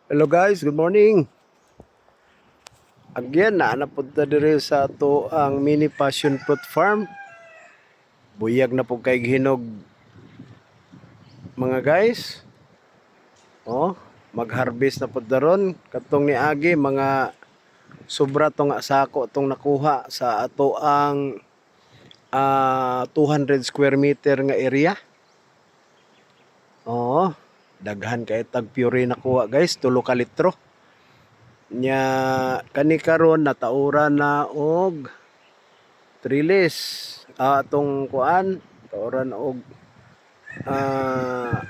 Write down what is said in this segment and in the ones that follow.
Hello guys, good morning. Again, napunta dire sa to ang mini passion fruit farm. Buyag na po kay hinog mga guys. Oh, mag-harvest na po daron. Katong ni Agi mga sobra tong sako tong nakuha sa ato ang 200 square meter nga area. Oh, daghan kay tag pure nakuha guys, 3 ka litro. Nya kani karon natauran na og trilis atong kuan tauran og ah,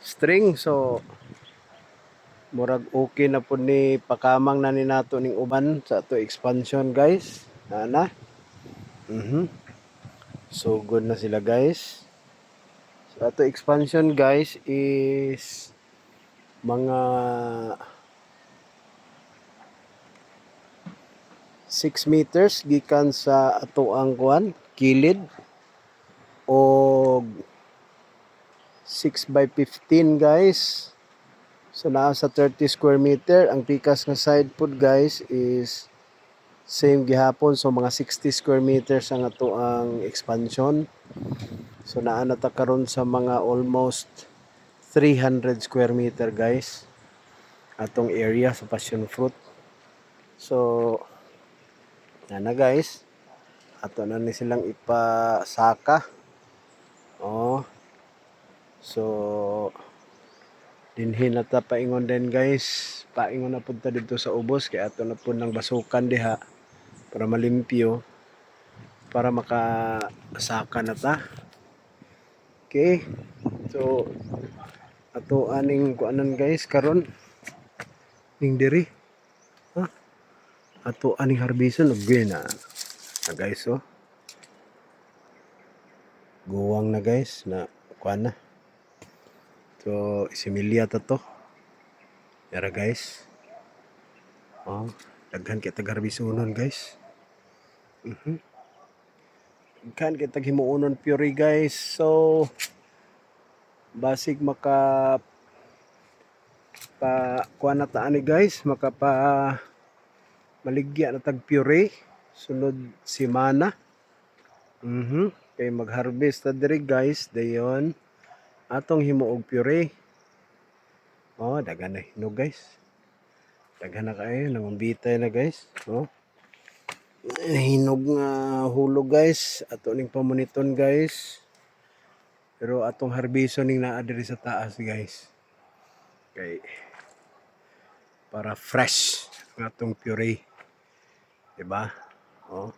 string, so murag okay na po ni pakamang na ni nato ning uban sa ato expansion guys ana. So good na sila guys. So ato expansion guys is mga 6 meters gikan sa ato ang kuan kilid og 6 by 15 guys. So nasa 30 square meter. Ang pikas nga side pod guys is same gihapon, so mga 60 square meters ang ato ang expansion. So naa na ta karon sa mga almost 300 square meter guys atong area sa passion fruit. So na guys, ato na ni silang ipasaka. Oh, so dinhin na ta paingon din guys, paingon na punta dito sa ubos kay ato na po ng basukan diha para malimpyo para makasaka na ta. Okay, so ato aning kuanan guys karon ning diri ato aning harbison og na guys. Oh, guwang na guys na kuan na, so similya ta to yara guys. Oh, daghan kay tag harbisonon guys. Daghan kay tag himuonon pure guys. So basig maka pa kuan na ta ani guys, makapa maligya na tag pure sunod semana. Kay mag-harvest ta diri guys dayon atong himuog pure. Oh, daghan na hinog guys, daghan na kayo nangumbitay na guys. Oh, hinog nga hulog guys ato ning pamoniton guys, pero atong harbison ning naa diri sa taas guys kay para fresh ang atong pure, diba? Oh,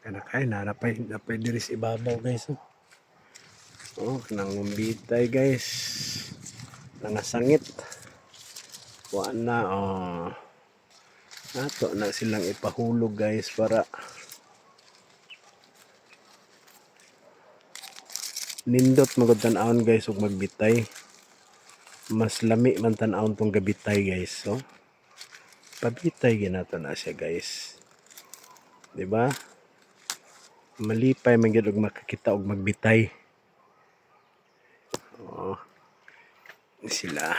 kana kay napay diri sa ibabaw guys. Oh, nangumbitay guys, nangasangit wa na. Oh, nato na silang ipahulog guys para nindot magud tan-awon guys ug magbitay. Mas lami man tan-awon tong gabitay guys. So pabitay ginato na siya guys, di ba? Malipay man gyud og makakita og magbitay. Oh, sila.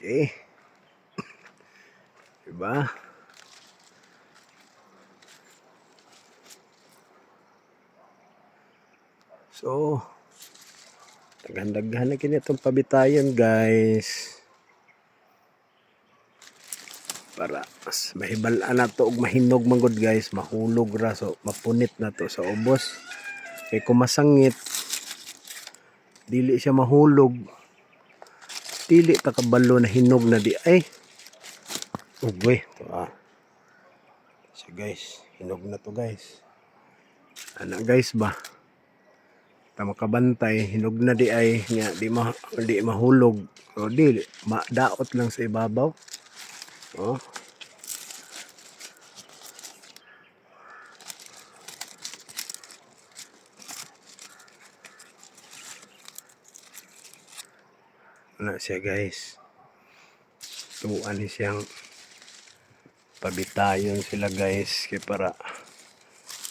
Okay, diba? So daghan-daghan na kini itong pabitayan guys para mas mahibal-an na to og mahinog man gud guys, mahulog ra, so mapunit na to sa ubos. Kay kung masangit dili siya mahulog, dili ta kabalo na hinog na di ay ugwe to. So guys, hinog na to guys, ana guys ba ta makabantay, hinog na di ay nya di mahulog, o di madaot lang sa ibabaw. Oh, ana siya guys, tuan ni siyang pabitayon sila guys kay para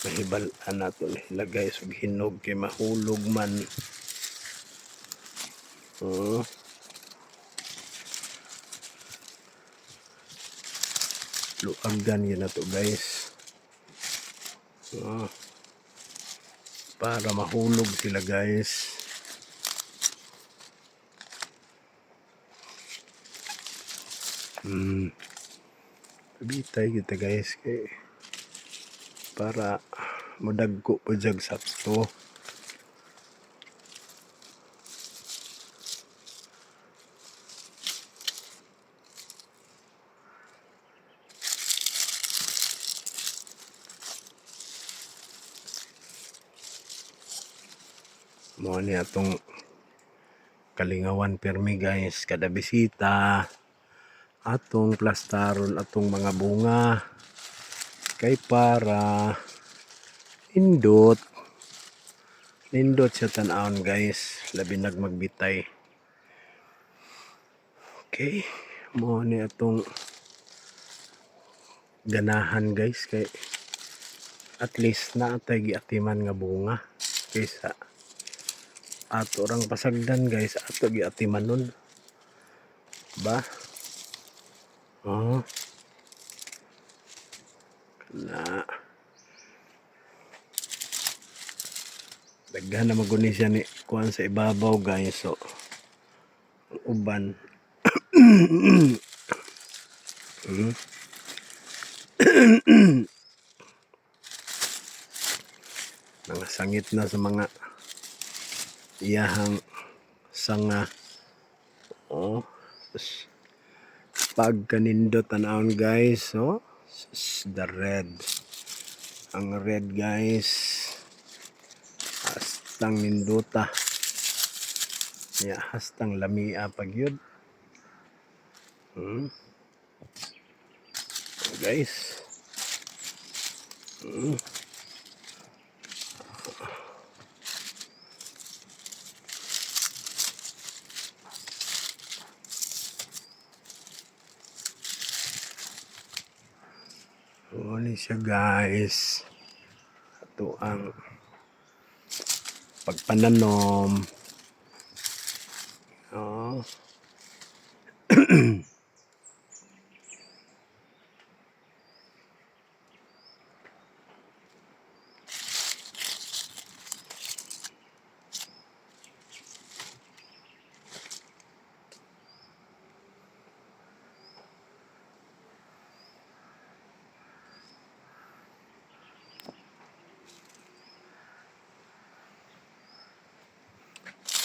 Mahibal-an nato ilagay sa hinog kay mahulog man. Oh. Luagan yun na to guys. Oh. Para mahulog sila guys. Bitay kita guys kay para modagko po jag sakto. Mo ni atong kalingawan permi guys kada bisita atong plastaron atong mga bunga kay para nindot siya tan-awon guys labi nagmagbitay. Okay, mo ni atong ganahan guys kay at least na atay giatiman nga bunga kaysa ato rang pasagdan guys ato giatiman nun ba. Oh. Na daghan na maguni siya ni kuan sa ibabaw guys. So uban mga sangit na sa mga iyahang sanga. Oh, pag kanindot tanawon guys. So the red, ang red guys hastang nindota ya, hastang lamia pag yun. Guys, ni siya guys ato ang pagpananom. Oh.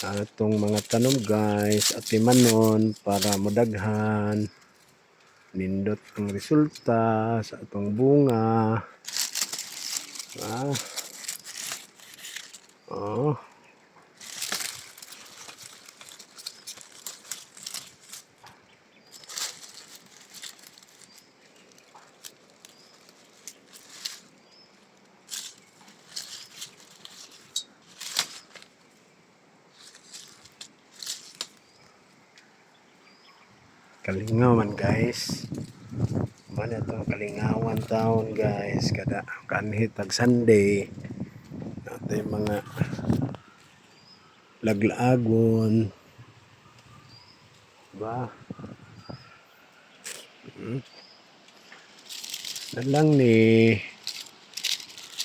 Atong mga tanom guys atimanon para modaghan nindot ang resulta sa atong bunga. Oh. Kalingawan guys, mana itong kalingawan taon guys kada kanhit tag Sunday natin mga laglaagon ba. Nalang ni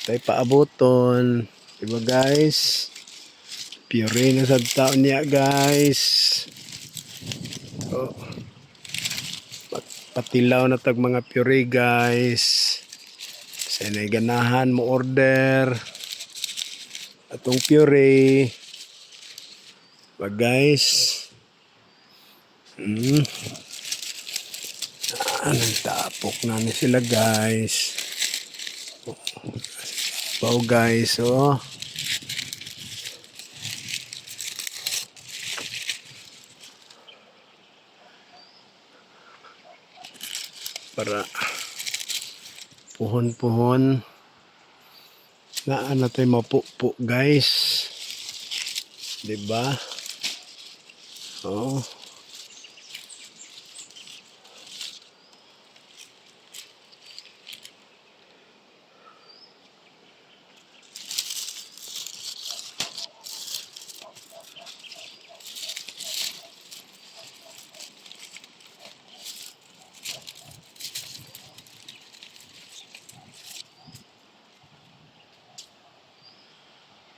tayo paaboton diba guys, pure na sa taon niya guys. Oh. Patilaw na tag mga pure guys. Sa inay ganahan mo order atong pure ba guys. Nagtapok na ni sila guys. Wow guys, oh. Para puhon-puhon na ano tayo mapupo guys, diba? Oh.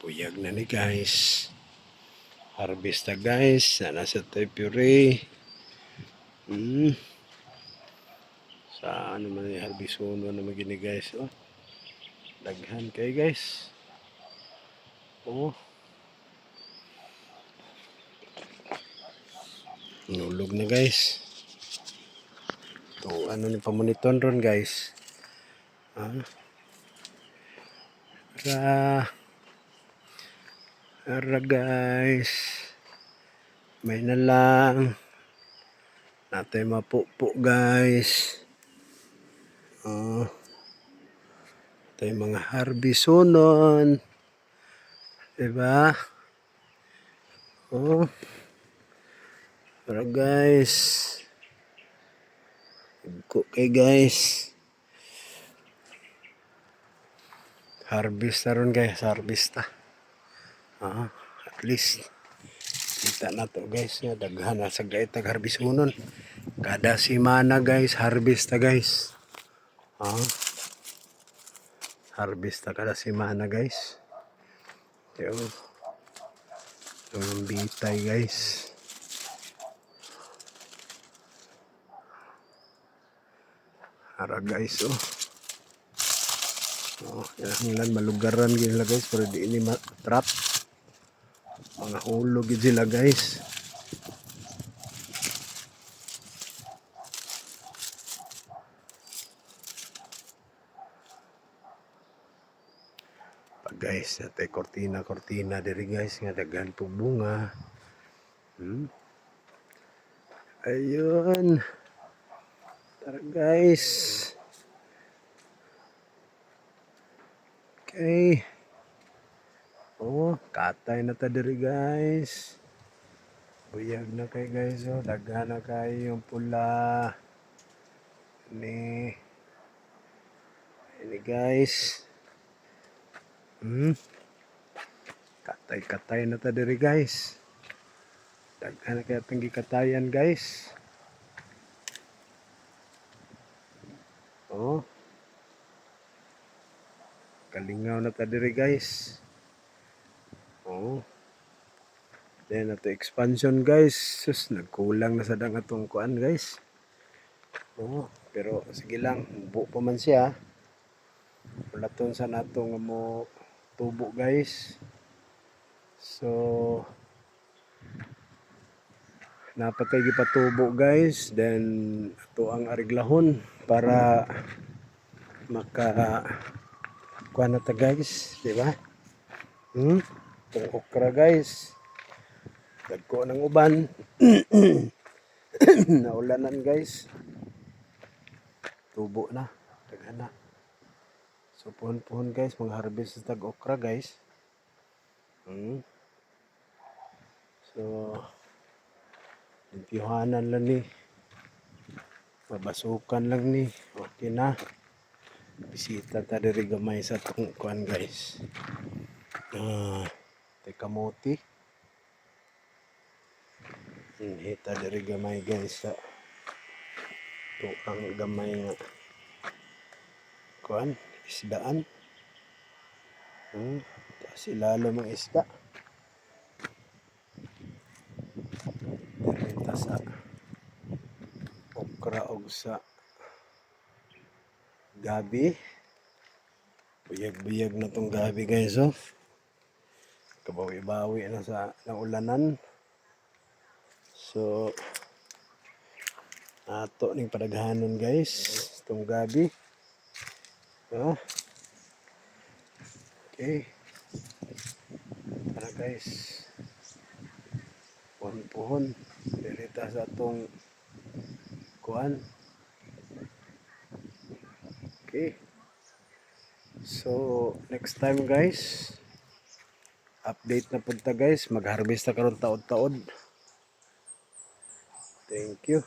Puyag na ni guys. Harvest na guys. Nasa tayo pure. Sa ano man yung harvest uno na magini guys. Oh. Daghan kay guys. Oh. Nulog na guys. Ito ano ni pamoniton ron guys. Ara guys. May na lang. Natay mapupo guys. Ito yung mga harbisonon. Diba? Oh. Para guys. Okay guys. Harvest na ron guys. Harvest na. At least. Kita na to guys. Daghan na sa gaitag harbisonon. Kada simana guys. Harvest na guys. Harvest na kada simana guys. Yung bitay guys. Ara guys yan malugaran gila guys pero di ini trap. Mga hulog gid sila guys. Guys, natay kortina diri guys nga daghan po bunga. Ayun. Tara guys. Okay. Katay na ta diri guys. Buyag na kay guys daghan na kayo yung pula. Ini guys. Katay na ta diri guys. Daghan na kaya tinggi katayan guys. Kalingaw na ta diri guys. Then ato expansion guys. Sus nagkulang na sa dang atong kuan guys. Pero sige lang, buo pa man siya. Ulaton sa natong mo tubo guys. So napatay gipatubo guys, then ato ang ariglahon para maka kuan na ta guys, di ba? Itong okra guys. Dagko ng uban. Naulanan guys. Tubo na, daghan na. So puhon-puhon guys, mag-harvest sa tag okra guys. So limpihanan lang ni. Mabasukan lang ni. Okay na. Bisita ta diri gamay sa tong kuan guys. Kamuti. Hita diri gamay guys sa ang gamay nga kuan isdaan. Tas ilalo mga isda. Dito sa okra og sa gabi. Buyag-buyag na tong gabi guys Kabawi-bawi na sa naulanan. So ato ning padaghanon guys itong gabi. Okay. Tara guys. Puhon-puhon. Dirita sa atong kuan. Okay. So next time guys, update na punta guys. Mag-harvest na karon taod-taod. Thank you.